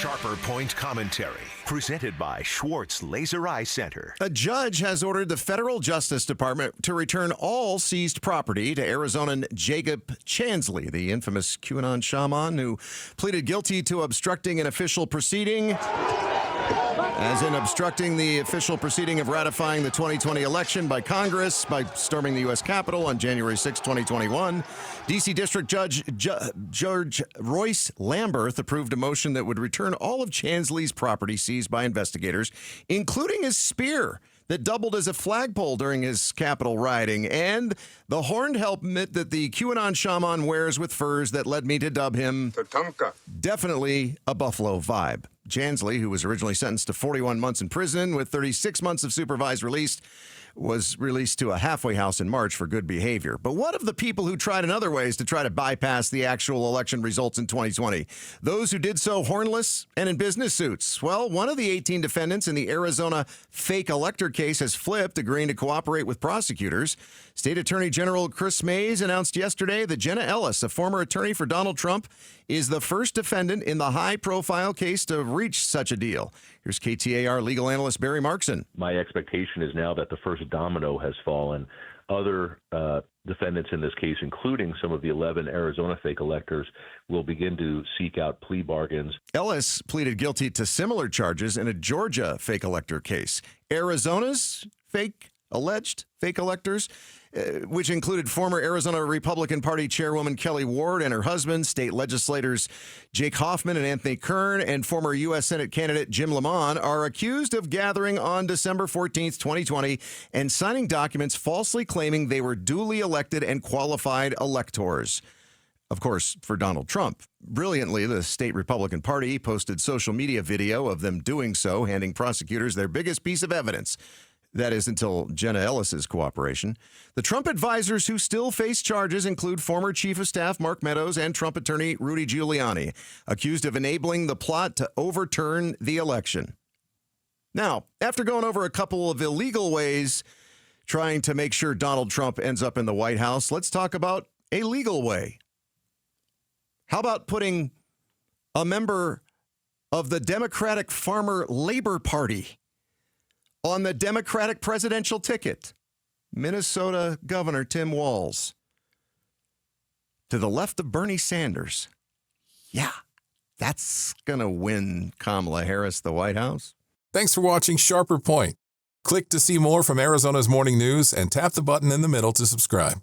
Sharper Point Commentary, presented by Schwartz Laser Eye Center. A judge has ordered the federal Justice Department to return all seized property to Arizonan Jacob Chansley, the infamous QAnon shaman who pleaded guilty to obstructing an official proceeding, as in obstructing the official proceeding of ratifying the 2020 election by Congress by storming the U.S. Capitol on January 6, 2021. D.C. District Judge George Royce Lamberth approved a motion that would return all of Chansley's property seized by investigators, including his spear that doubled as a flagpole during his Capitol rioting, and the horned helmet that the QAnon shaman wears with furs that led me to dub him definitely a Buffalo vibe. Chansley, who was originally sentenced to 41 months in prison with 36 months of supervised release, was released to a halfway house in March for good behavior. But what of the people who tried in other ways to try to bypass the actual election results in 2020? Those who did so hornless and in business suits? Well, one of the 18 defendants in the Arizona fake elector case has flipped, agreeing to cooperate with prosecutors. State Attorney General Chris Mays announced yesterday that Jenna Ellis, a former attorney for Donald Trump, is the first defendant in the high-profile case to reach such a deal. Here's KTAR legal analyst Barry Markson. My expectation is now that the first domino has fallen. Other defendants in this case, including some of the 11 Arizona fake electors, will begin to seek out plea bargains. Ellis pleaded guilty to similar charges in a Georgia fake elector case. Arizona's alleged fake electors, which included former Arizona Republican Party Chairwoman Kelly Ward and her husband, state legislators Jake Hoffman and Anthony Kern, and former U.S. Senate candidate Jim Lamont, are accused of gathering on December 14th, 2020, and signing documents falsely claiming they were duly elected and qualified electors. Of course, for Donald Trump. Brilliantly, the state Republican Party posted social media video of them doing so, handing prosecutors their biggest piece of evidence. That is, until Jenna Ellis's cooperation. The Trump advisors who still face charges include former Chief of Staff Mark Meadows and Trump attorney Rudy Giuliani, accused of enabling the plot to overturn the election. Now, after going over a couple of illegal ways trying to make sure Donald Trump ends up in the White House, let's talk about a legal way. How about putting a member of the Democratic Farmer Labor Party on the Democratic presidential ticket, Minnesota Governor Tim Walz, to the left of Bernie Sanders? Yeah, that's going to win Kamala Harris the White House. Thanks for watching Sharper Point. Click to see more from Arizona's Morning News and tap the button in the middle to subscribe.